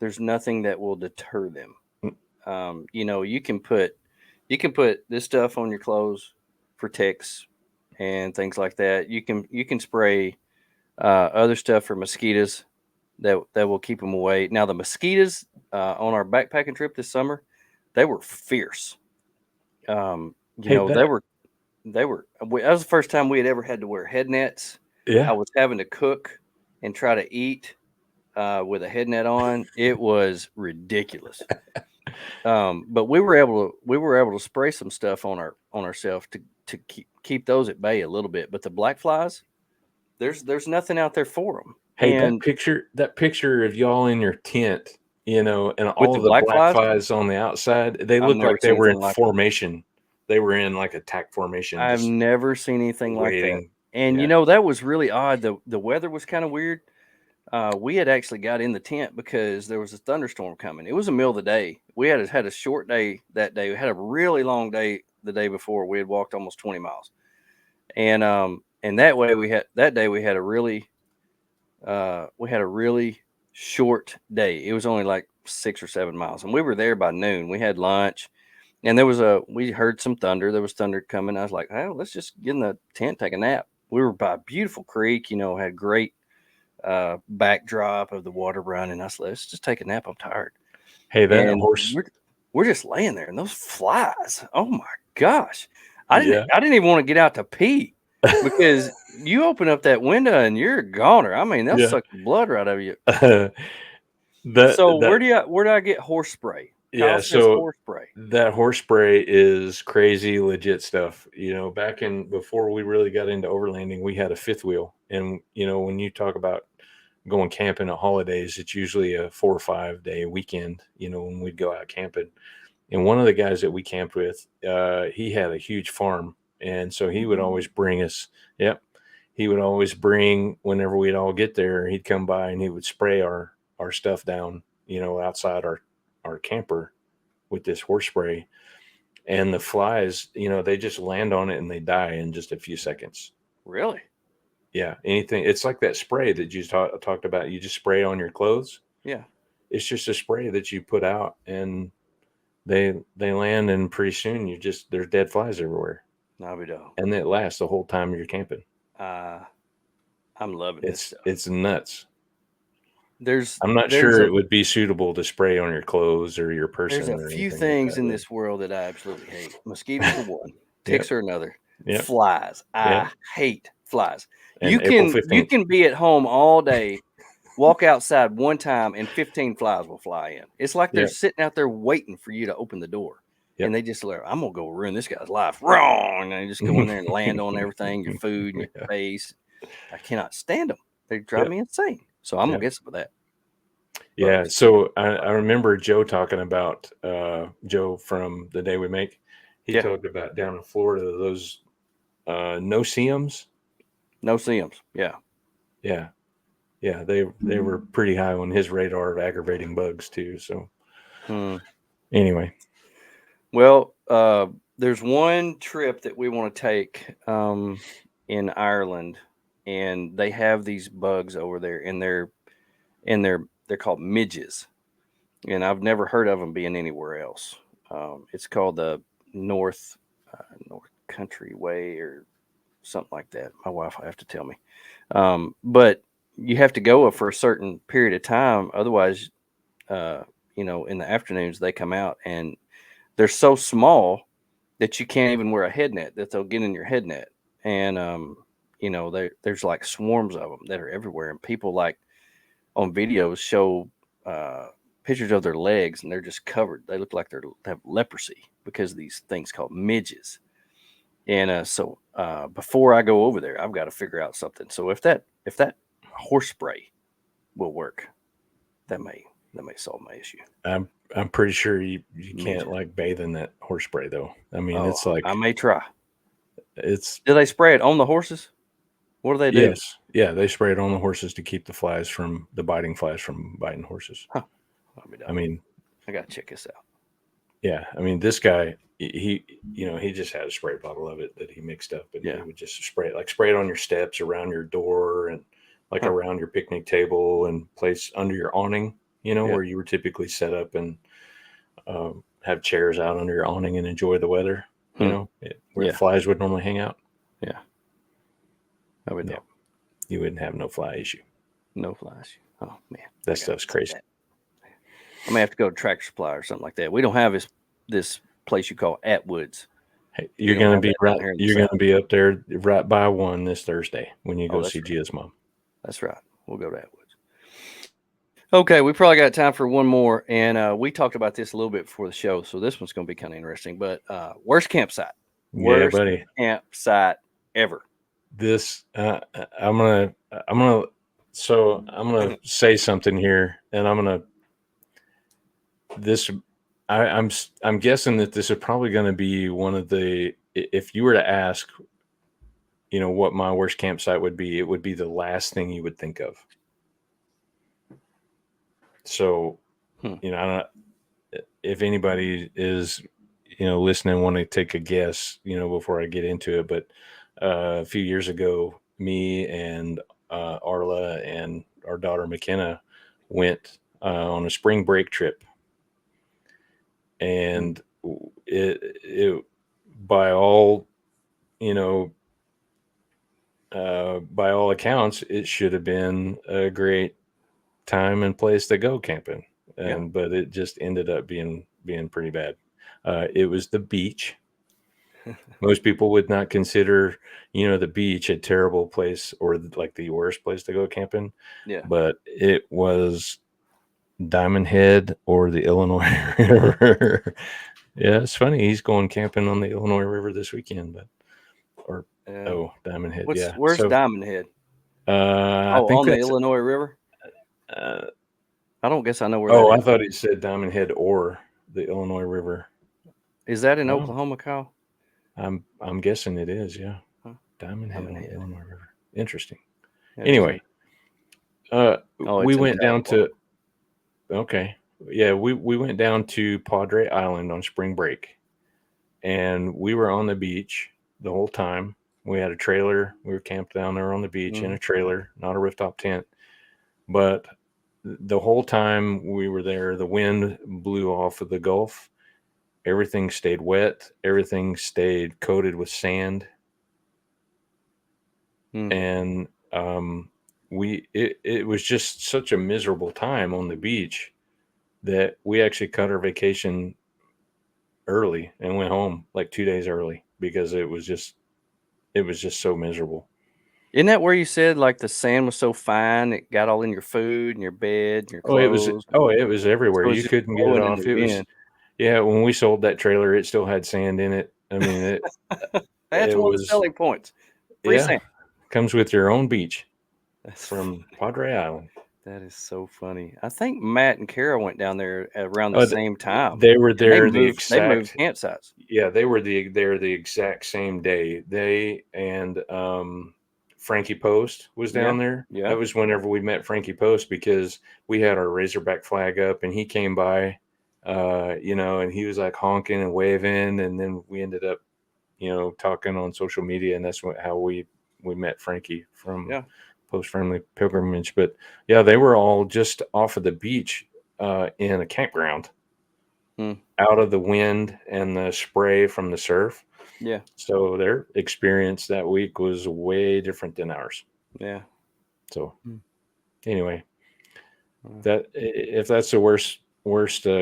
There's nothing that will deter them. You can put this stuff on your clothes for ticks and things like that. You can spray other stuff for mosquitoes that will keep them away. Now the mosquitoes on our backpacking trip this summer, they were fierce. Hey, That was the first time we had ever had to wear head nets. yeah. I was having to cook and try to eat with a head net on. It was ridiculous. But we were able to spray some stuff on ourselves to keep those at bay a little bit. But the black flies, there's nothing out there for them. Hey, And that picture of y'all in your tent, and with all the of the black black flies, flies on the outside, they I've look never like they seen were in anything like it. formation. They were in like attack formation, I've just never seen anything like that. waiting. And Yeah. that was really odd. The weather was kind of weird. We had actually got in the tent because there was a thunderstorm coming. It was the middle of the day. We had a short day that day. We had a really long day the day before. We had walked almost 20 miles, and that way we had a really short day. It was only like 6 or 7 miles, and we were there by noon. We had lunch, and we heard some thunder. There was thunder coming. I was like, "Oh, let's just get in the tent, take a nap." We were by a beautiful creek. Had great backdrop of the water running. I said, let's just take a nap. I'm tired. Hey, that And horse. we're just laying there, and those flies. Oh my gosh! Yeah. I didn't even want to get out to pee because you open up that window and you're a goner. I mean, they'll Yeah. suck the blood right out of you. That So that where do I get horse spray? yeah. Kyle says So horse spray. that horse spray is crazy, legit stuff. Back before we really got into overlanding, we had a fifth wheel, and when you talk about going camping at holidays, it's usually a 4 or 5 day weekend. When we'd go out camping, and one of the guys that we camped with, he had a huge farm, and so he would always bring us. Yep, he would always bring whenever we'd all get there. He'd come by and he would spray our stuff down, outside our camper with this horse spray, and the flies, they just land on it and they die in just a few seconds. Really? Yeah, anything. It's like that spray that you talked about. You just spray on your clothes. Yeah. It's just a spray that you put out, and they land, and pretty soon there's dead flies everywhere, Navido. and it lasts the whole time you're camping. I'm loving this stuff. It's nuts. There's I'm not there's sure a it would be suitable to spray on your clothes or your person there's a or few anything things like that, in but this world that I absolutely hate. Mosquitoes are one, Yep. ticks are another, Yep. flies. I Yep. hate flies. And You April can 15th. be at home all day, walk outside one time, and 15 flies will fly in. It's like they're Yep. sitting out there waiting for you to open the door. Yep. And they just like, I'm gonna go ruin this guy's life. Wrong. And they just go in there and land on everything, your food and your Yeah. face. I cannot stand them. They drive Yep. me insane. So I'm Yep. gonna get some of that. Yeah. So I remember Joe talking about Joe from The Day We Make. He Yeah. talked about down in Florida, those no-see-ums. No-see-ums. Yeah. Yeah. Yeah. They were pretty high on his radar of aggravating bugs too. So anyway. Well, there's one trip that we want to take in Ireland, and they have these bugs over there, and they're called midges, and I've never heard of them being anywhere else. It's called the North Country Way or something like that. My wife will have to tell me, but you have to go for a certain period of time, otherwise, in the afternoons they come out and they're so small that you can't even wear a head net, that they'll get in your head net. And, there's like swarms of them that are everywhere. And people like on videos show pictures of their legs and they're just covered. They look like they have leprosy because of these things called midges. And so before I go over there, I've got to figure out something. So if that horse spray will work. That may solve my issue. I'm pretty sure you Me can't too. like bathe in that horse spray though. I mean, Oh, it's like I may try. it's Do they spray it on the horses? What do they do? yes, yeah. They spray it on the horses to keep the biting flies from biting horses. Huh. I'll be I done. mean, I gotta check this out. yeah. I mean, this guy, he just had a spray bottle of it that he mixed up, and Yeah. he would just spray it on your steps, around your door, and like Huh. around your picnic table, and place under your awning. Yeah. Where you were typically set up and have chairs out under your awning and enjoy the weather. Where the Yeah. flies would normally hang out. Yeah. I would Yeah, know. you wouldn't have no fly issue. No flies. Oh man. That stuff's crazy. I may have to go to Tractor Supply or something like that. We don't have this place you call Atwoods. Hey, We you're don't gonna have be that down right. here in the You're gonna South. be up there right by one this Thursday when you Oh, go that's see right. Gia's mom. That's right. We'll go to Atwoods. Okay, we probably got time for one more, and we talked about this a little bit before the show, so this one's going to be kind of interesting. But worst campsite, Yeah, worst buddy. campsite ever. This I'm gonna say something here, and I'm guessing that this is probably going to be one of the, if you were to ask, what my worst campsite would be, it would be the last thing you would think of. So, I don't, if anybody is, listening, want to take a guess, before I get into it, but a few years ago, me and Arla and our daughter McKenna went on a spring break trip, and it by all by all accounts, it should have been a great time and place to go camping, but it just ended up being pretty bad. It was the beach. Most people would not consider, the beach a terrible place or like the worst place to go camping. Yeah. But it was Diamond Head or the Illinois River. Yeah, it's funny. He's going camping on the Illinois River this weekend, Diamond Head. Where's Diamond Head? I think on the that's Illinois River. I don't guess I know where that I is. thought he said Diamond Head or the Illinois River. Is that in Oklahoma, Kyle? I'm guessing it is. Yeah, Huh? Diamond Head on the Illinois River. Interesting. Yeah, Anyway, we went down to. Florida. Okay, yeah, we went down to Padre Island on spring break, and we were on the beach the whole time. We had a trailer. We were camped down there on the beach in a trailer, not a rooftop tent. But the whole time we were there, the wind blew off of the Gulf. Everything stayed wet. Everything stayed coated with sand. And it was just such a miserable time on the beach that we actually cut our vacation early and went home like 2 days early because it was just so miserable. Isn't that where you said like the sand was so fine it got all in your food and your bed and your clothes? It was everywhere. So it was You just couldn't get it blowing in off. the It was, wind. yeah, when we sold that trailer, it still had sand in it. I mean, That's it one of the was, selling points. Free sand. comes with your own beach That's from Padre Island. That is so funny. I think Matt and Kara went down there around the same time. They were there They moved campsites. Yeah, they were there the exact same day. They and Frankie Post was down there. Yeah. That was whenever we met Frankie Post because we had our Razorback flag up and he came by, and he was like honking and waving, and then we ended up, talking on social media, and that's how we met Frankie from Post Friendly Pilgrimage. But yeah, they were all just off of the beach in a campground. Out of the wind and the spray from the surf. Yeah. So their experience that week was way different than ours. Yeah. So anyway, that if that's the worst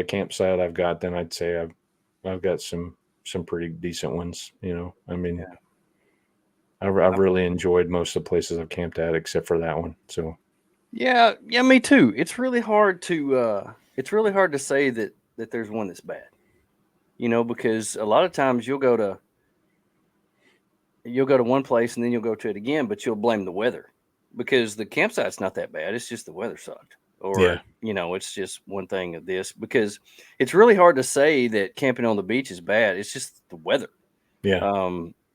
campsite I've got, then I'd say I've got some pretty decent ones. I mean, I've really enjoyed most of the places I've camped at except for that one. So yeah, me too. It's really hard to say that there's one that's bad, because a lot of times you'll go to one place and then you'll go to it again, but you'll blame the weather. because the campsite's not that bad. It's just the weather sucked. Or, it's just one thing of this, because it's really hard to say that camping on the beach is bad. It's just the weather.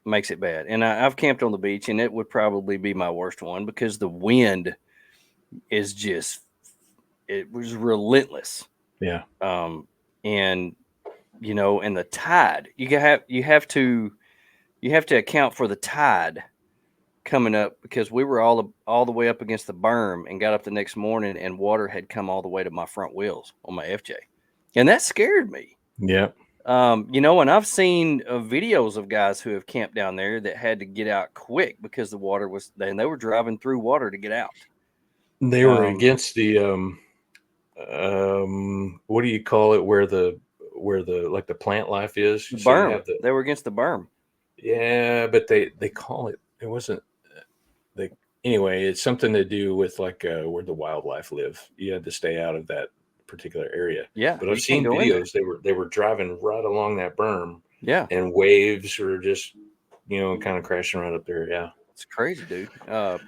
Makes it bad. And I've camped on the beach, and it would probably be my worst one because the wind is just, it was relentless. And and the tide, you have to account for the tide coming up, because we were all the way up against the berm, and got up the next morning and water had come all the way to my front wheels on my FJ, and that scared me. And I've seen videos of guys who have camped down there that had to get out quick because the water was, and they were driving through water to get out. They were against the what do you call it, where the like the plant life is? The berm. They were against the berm. Yeah, but they call it wasn't anyway, it's something to do with like where the wildlife live. You had to stay out of that particular area. But I've seen videos, they were driving right along that berm. And waves were just kind of crashing right up there. It's crazy, dude. A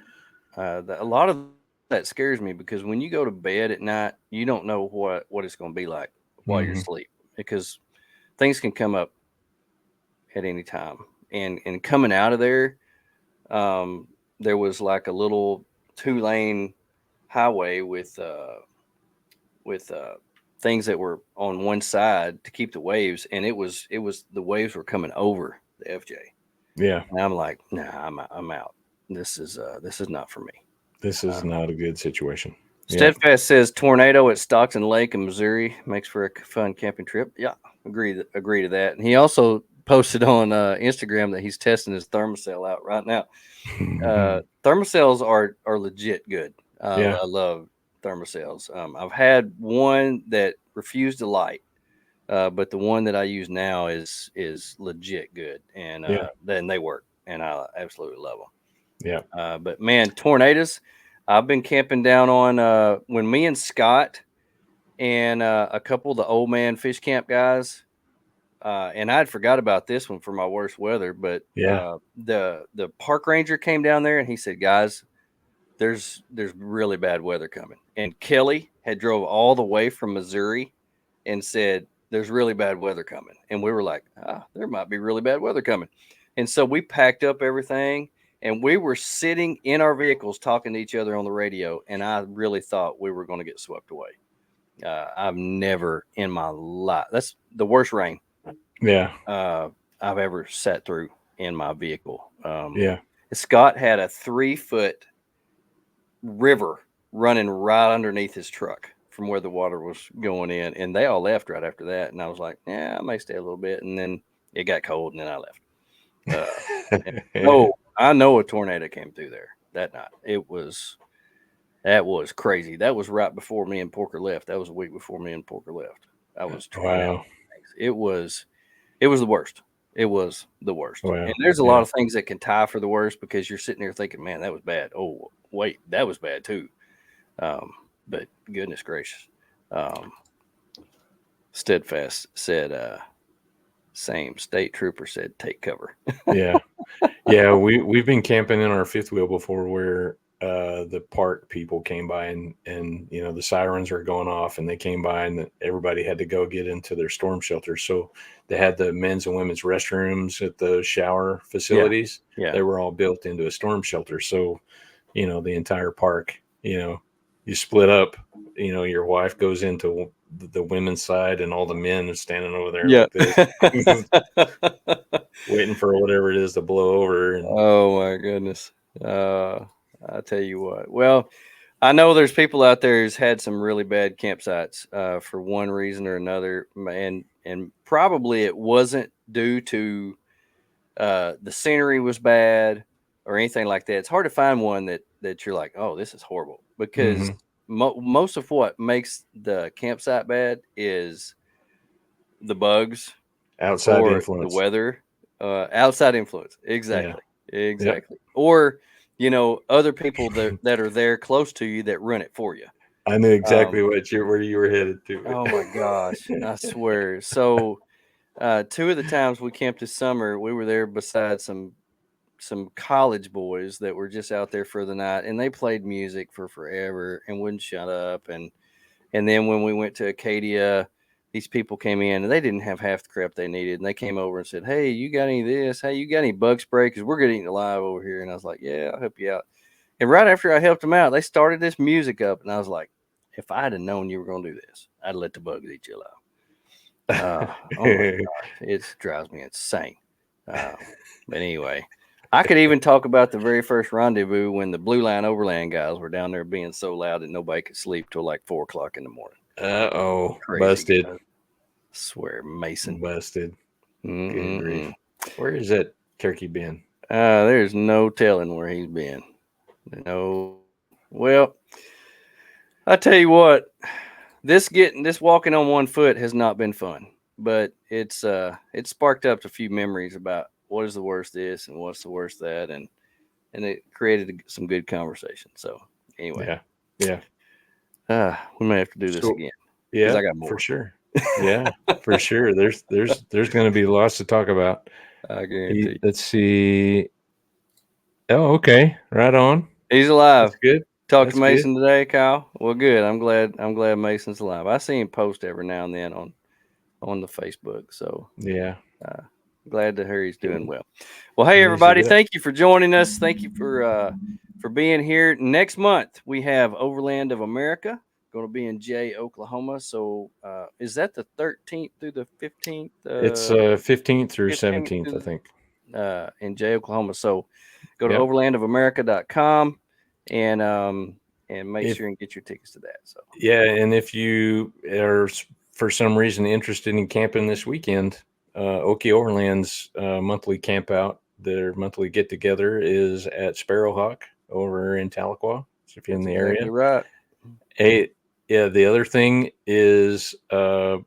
lot of that scares me, because when you go to bed at night, you don't know what it's going to be like while you're asleep, because things can come up at any time. And coming out of there, there was like a little 2-lane highway with things that were on one side to keep the waves, and it was the waves were coming over the FJ. And I'm like, nah, I'm out. This is not for me. This is not a good situation. Steadfast says tornado at Stockton Lake in Missouri makes for a fun camping trip. Yeah, agree to that. And he also posted on Instagram that he's testing his thermocell out right now. Thermocells are legit good. I love thermocells. I've had one that refused to light, but the one that I use now is legit good, and then they work, and I absolutely love them. But man, tornadoes. I've been camping down on when me and Scott and a couple of the old man fish camp guys, and I'd forgot about this one for my worst weather, but the park ranger came down there and he said, guys, there's really bad weather coming. And Kelly had drove all the way from Missouri and said, there's really bad weather coming. And we were like, there might be really bad weather coming. And so we packed up everything, and we were sitting in our vehicles talking to each other on the radio. And I really thought we were going to get swept away. I've never in my life, that's the worst rain I've ever sat through in my vehicle. Scott had a 3-foot river running right underneath his truck from where the water was going in, and they all left right after that. And I was like, yeah, I may stay a little bit. And then it got cold, and then I left. I know a tornado came through there that night. That was crazy. That was right before me and Porker left. That was a week before me and Porker left. I was trying out. It was the worst. It was the worst. And there's a lot of things that can tie for the worst, because you're sitting there thinking, man, that was bad. Oh, wait, that was bad too. But goodness gracious. Steadfast said, same. State trooper said, take cover. We've been camping in our fifth wheel before, where the park people came by, and the sirens were going off, and they came by, and everybody had to go get into their storm shelter. So they had the men's and women's restrooms at the shower facilities. They were all built into a storm shelter. So the entire park, you split up, your wife goes into the women's side, and all the men are standing over there like this, waiting for whatever it is to blow over. Oh my goodness. I tell you what. Well, I know there's people out there who's had some really bad campsites for one reason or another, and probably it wasn't due to the scenery was bad or anything like that. It's hard to find one that you're like, oh, this is horrible, because most of what makes the campsite bad is the bugs, outside influence, the weather, outside influence. Exactly. Or other people that are there close to you that run it for you. I knew exactly where you were headed to. Oh my gosh, I swear. So 2 of the times we camped this summer, we were there beside some some college boys that were just out there for the night, and they played music for forever and wouldn't shut up. And then when we went to Acadia, these people came in and they didn't have half the crap they needed. And they came over and said, "Hey, you got any of this? Hey, you got any bug spray? Because we're getting alive over here." And I was like, "Yeah, I'll help you out." And right after I helped them out, they started this music up. And I was like, if I had known you were going to do this, I'd let the bugs eat you alive. Oh my gosh, it drives me insane. But anyway, I could even talk about the very first rendezvous when the Blue Line Overland guys were down there being so loud that nobody could sleep till like 4 o'clock in the morning. Crazy Busted. guys. I swear, Mason. Busted. Mm-mm-mm. Good grief. Where is that turkey been? There's no telling where he's been. No. Well, I tell you what, this walking on one foot has not been fun, but it's sparked up a few memories about what is the worst this and what's the worst that, and it created some good conversation. So anyway, yeah, we may have to do this again. Yeah, I got more for sure. Yeah, for sure. There's going to be lots to talk about. I guarantee. Let's see. Oh, okay, right on. He's alive. That's good. Talked to Mason today, Kyle. Well, good. I'm glad Mason's alive. I see him post every now and then on the Facebook. So yeah, glad to hear he's doing well. Well, hey everybody, thank you for joining us. Thank you for being here. Next month we have Overland of America going to be in Jay, Oklahoma. So is that the 13th through the 15th? It's 15th through 17th, I think. In Jay, Oklahoma. So go to overlandofamerica.com and make sure and get your tickets to that. So yeah, and if you are for some reason interested in camping this weekend, Okie Overland's monthly camp out, their monthly get together is at Sparrowhawk over in Tahlequah. So if you're in the area, right. The other thing is the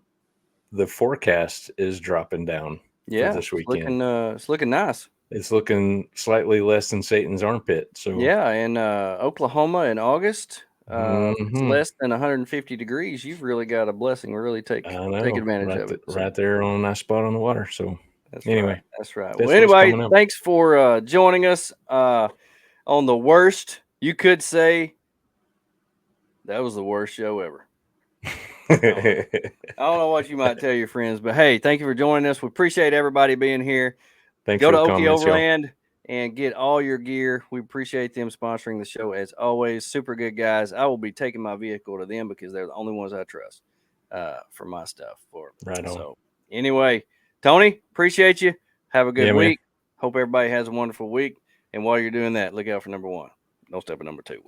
forecast is dropping down for this weekend. It's looking nice. It's looking slightly less than Satan's armpit. So yeah, in Oklahoma in August, it's less than 150 degrees. You've really got a blessing. We really take advantage of it. Right there on a nice spot on the water. So that's right. Well, anyway, thanks for joining us on the worst. You could say that was the worst show ever. I don't know what you might tell your friends, but hey, thank you for joining us. We appreciate everybody being here. Thanks. Go to Okie Overland and get all your gear. We appreciate them sponsoring the show as always. Super good guys. I will be taking my vehicle to them because they're the only ones I trust for my stuff. Right on. So anyway, Tony, appreciate you. Have a good week. Man. Hope everybody has a wonderful week. And while you're doing that, look out for number 1. Don't step at number 2.